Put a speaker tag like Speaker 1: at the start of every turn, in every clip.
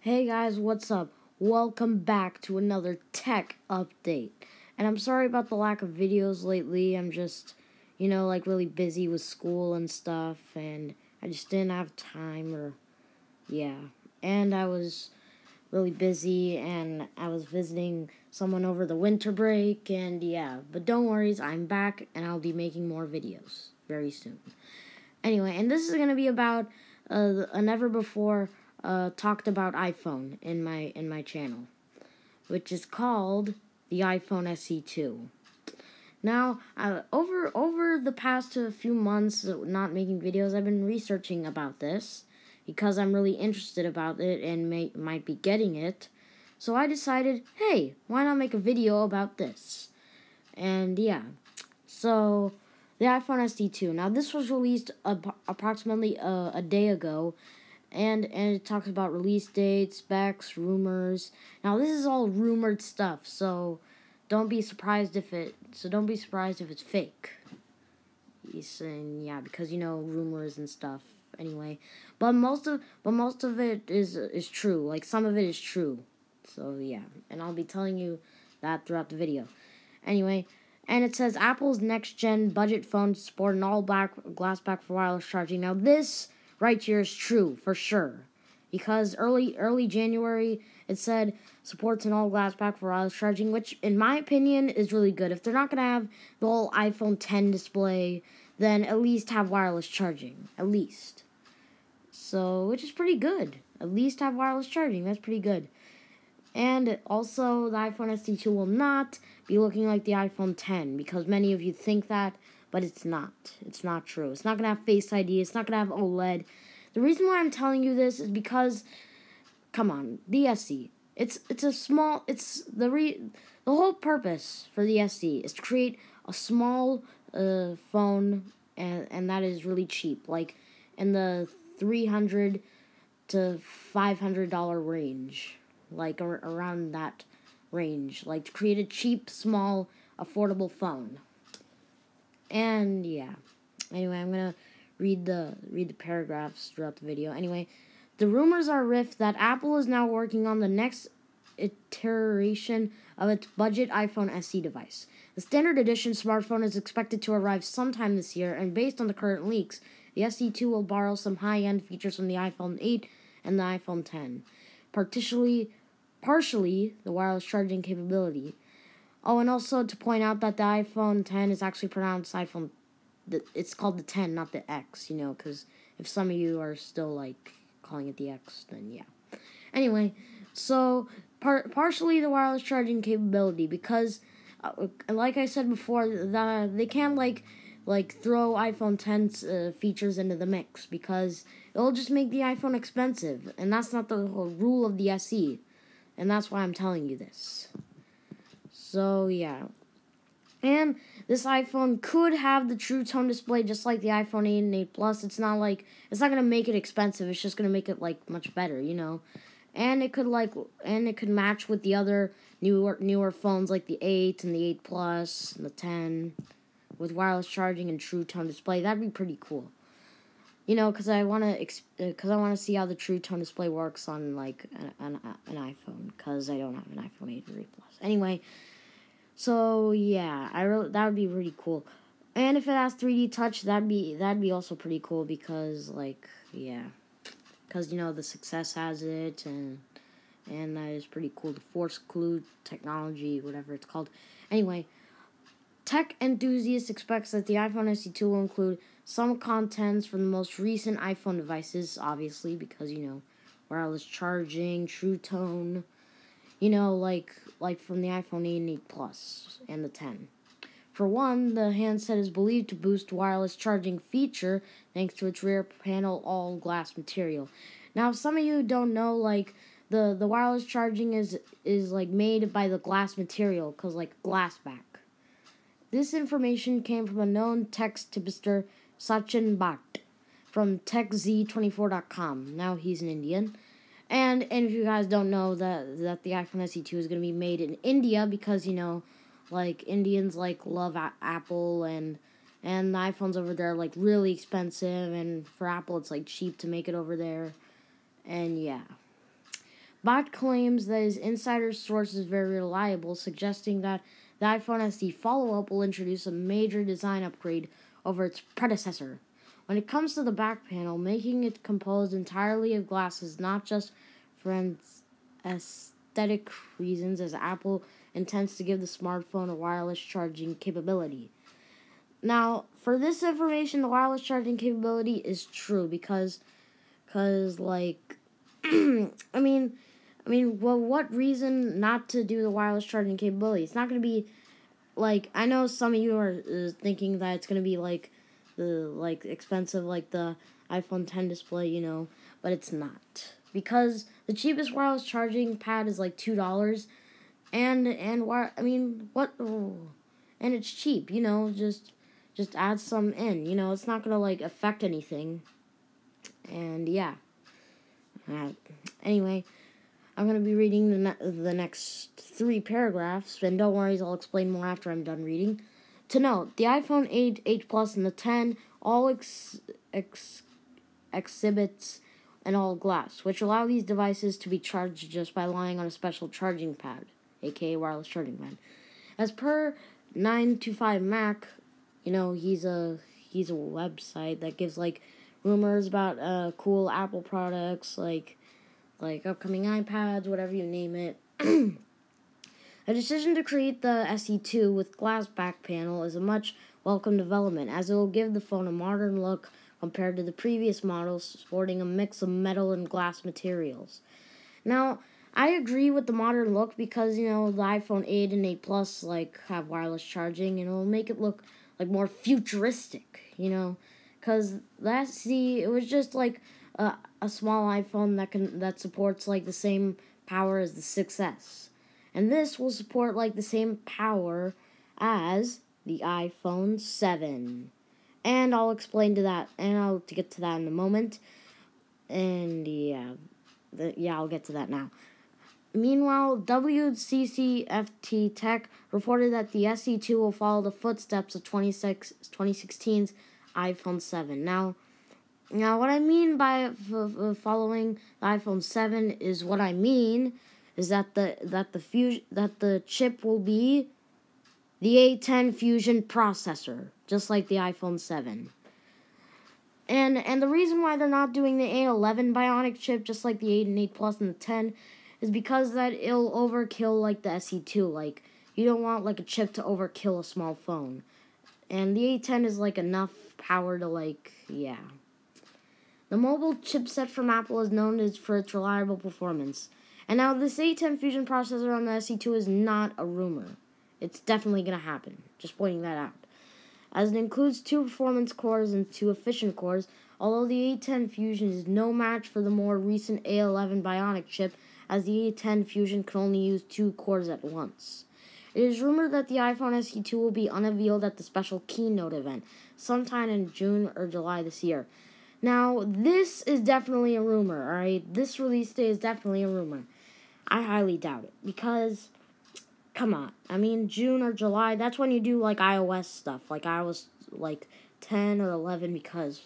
Speaker 1: Hey guys, what's up? Welcome back to another tech update. And I'm sorry about the lack of videos lately. I'm just, really busy with school and stuff, and I just didn't have time yeah. And I was really busy, and I was visiting someone over the winter break, and yeah. But don't worry, I'm back, and I'll be making more videos very soon. Anyway, and this is going to be about a never before talked about iPhone in my channel, which is called the iPhone SE2. Now, over the past few months not making videos, I've been researching about this because I'm really interested about it and might be getting it. So I decided, hey, why not make a video about this? And yeah, so the iPhone SE2. Now, this was released approximately a day ago, and it talks about release dates, specs, rumors. Now, this is all rumored stuff, so don't be surprised if it's fake. And yeah, because rumors and stuff. Anyway, but most of it is true. Like, some of it is true. So yeah, and I'll be telling you that throughout the video. Anyway, and it says Apple's next-gen budget phone support an all-black glass back for wireless charging. Now this right here is true for sure, because early January it said supports an all-glass back for wireless charging, which in my opinion is really good. If they're not gonna have the whole iPhone 10 display, then at least have wireless charging, at least. So, which is pretty good. At least have wireless charging. That's pretty good. And also, the iPhone SE2 will not be looking like the iPhone 10, because many of you think that, but it's not. It's not true. It's not going to have Face ID. It's not going to have OLED. The reason why I'm telling you this is because, come on, the SE. The whole purpose for the SE is to create a small phone, and that is really cheap, like in the $300 to $500 range. Like around that range, like to create a cheap, small, affordable phone. And yeah, anyway, I'm gonna read the paragraphs throughout the video. Anyway, the rumors are rife that Apple is now working on the next iteration of its budget iPhone SE device. The standard edition smartphone is expected to arrive sometime this year, and based on the current leaks, the SE2 will borrow some high-end features from the iPhone 8 and the iPhone 10. Partially the wireless charging capability. Oh, and also to point out that the iPhone 10 is actually pronounced it's called the 10, not the X, because if some of you are still, calling it the X, then yeah. Anyway, so partially the wireless charging capability, because, like I said before, they can't, throw iPhone 10's features into the mix, because it'll just make the iPhone expensive, and that's not the whole rule of the SE. And that's why I'm telling you this. So, yeah. And this iPhone could have the True Tone display just like the iPhone 8 and 8 Plus. It's not going to make it expensive. It's just going to make it, much better, And it could match with the other newer phones like the 8 and the 8 Plus and the 10 with wireless charging and True Tone display. That'd be pretty cool. Because I want to see how the True Tone display works on, an iPhone, because I don't have an iPhone 8 or 8 Plus. Anyway, so, yeah, that would be really cool. And if it has 3D touch, that'd be also pretty cool, because, because, the Success has it, and that is pretty cool. The Force Clue technology, whatever it's called. Anyway, tech enthusiasts expect that the iPhone SE2 will include some contents from the most recent iPhone devices, obviously, because, wireless charging, True Tone, like from the iPhone 8 and 8 Plus and the 10. For one, the handset is believed to boost wireless charging feature thanks to its rear panel all-glass material. Now, if some of you don't know, the wireless charging is made by the glass material, because, glass back. This information came from a known tech tipster, Sachin Bhatt, from TechZ24.com. Now he's an Indian. And if you guys don't know that the iPhone SE2 is going to be made in India, because, Indians, love Apple, and the iPhones over there are, really expensive, and for Apple it's, cheap to make it over there. And, yeah. Bot claims that his insider source is very reliable, suggesting that the iPhone SE follow-up will introduce a major design upgrade over its predecessor. When it comes to the back panel, making it composed entirely of glass is not just for aesthetic reasons, as Apple intends to give the smartphone a wireless charging capability. Now, for this information, the wireless charging capability is true because like, well, what reason not to do the wireless charging capability? It's not going to be, like, I know some of you are thinking that it's going to be, like, the expensive, like, the iPhone 10 display, but it's not. Because the cheapest wireless charging pad is, like, $2, and what, and it's cheap, just add some in, it's not going to, like, affect anything, and, yeah. Anyway, I'm going to be reading the next 3 paragraphs, and don't worry, I'll explain more after I'm done reading. To note, the iPhone 8, 8 Plus, and the 10 all exhibits an all glass, which allow these devices to be charged just by lying on a special charging pad, aka wireless charging pad. As per 9to5Mac, he's a website that gives like rumors about cool Apple products, like upcoming iPads, whatever you name it. A decision to create the SE2 with glass back panel is a much welcome development, as it will give the phone a modern look compared to the previous models, sporting a mix of metal and glass materials. Now, I agree with the modern look because, the iPhone 8 and 8 Plus, have wireless charging, and it'll make it look, more futuristic, because it was just, a small iPhone that supports, the same power as the 6S. And this will support, the same power as the iPhone 7. And I'll explain to that, and I'll get to that in a moment. And, I'll get to that now. Meanwhile, WCCFT Tech reported that the SE2 will follow the footsteps of 2016's iPhone 7. Now, what I mean by following the iPhone 7 is that the chip will be the A10 Fusion processor, just like the iPhone 7. And the reason why they're not doing the A11 Bionic chip, just like the 8 and 8 Plus and the 10, is because that it'll overkill, the SE2. You don't want, a chip to overkill a small phone. And the A10 is, enough power to, yeah. The mobile chipset from Apple is known for its reliable performance. And now this A10 Fusion processor on the SE2 is not a rumor. It's definitely going to happen. Just pointing that out. As it includes 2 performance cores and 2 efficient cores, although the A10 Fusion is no match for the more recent A11 Bionic chip, as the A10 Fusion can only use 2 cores at once. It is rumored that the iPhone SE2 will be unveiled at the special keynote event, sometime in June or July this year. Now, this is definitely a rumor, alright? This release date is definitely a rumor. I highly doubt it, because, come on. June or July, that's when you do, iOS stuff, iOS, 10 or 11, because,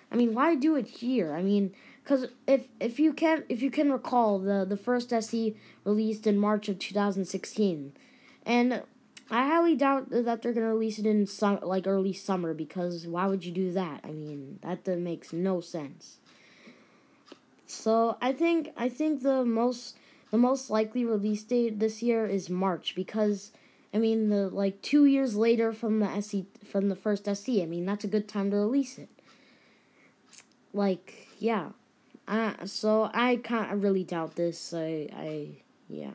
Speaker 1: why do it here? Because if you can recall, the first SE released in March of 2016, and I highly doubt that they're going to release it in early summer, because why would you do that? That makes no sense. So I think the most likely release date this year is March, because 2 years later from the first SE, that's a good time to release it. Yeah. So I really doubt this. Yeah.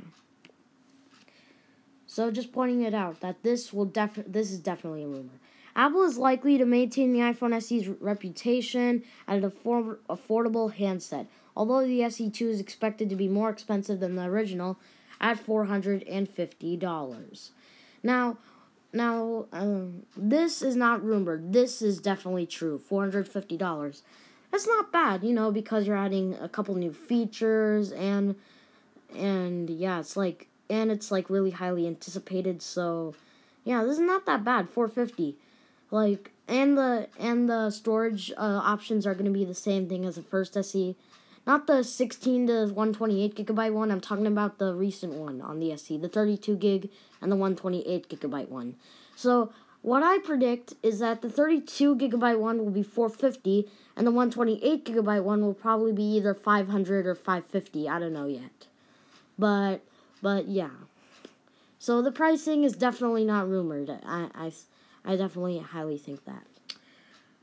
Speaker 1: So just pointing it out that this is definitely a rumor. Apple is likely to maintain the iPhone SE's reputation at an affordable handset, although the SE2 is expected to be more expensive than the original at $450. Now, this is not rumored. This is definitely true. $450. That's not bad, because you're adding a couple new features and yeah, it's really highly anticipated. So, yeah, this is not that bad. $450. And the storage options are going to be the same thing as the first SE. Not the 16 to 128 gigabyte one. I'm talking about the recent one on the SE, the 32 gig and the 128 gigabyte one. So what I predict is that the 32 gigabyte one will be $450, and the 128 gigabyte one will probably be either $500 or $550. I don't know yet, but yeah. So the pricing is definitely not rumored. I definitely highly think that.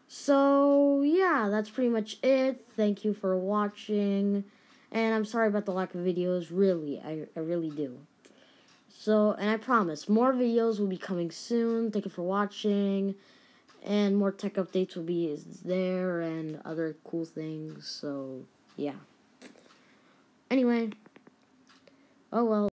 Speaker 1: So, yeah, that's pretty much it. Thank you for watching. And I'm sorry about the lack of videos. Really, I really do. So, and I promise, more videos will be coming soon. Thank you for watching. And more tech updates will be there and other cool things. So, yeah. Anyway. Oh, well.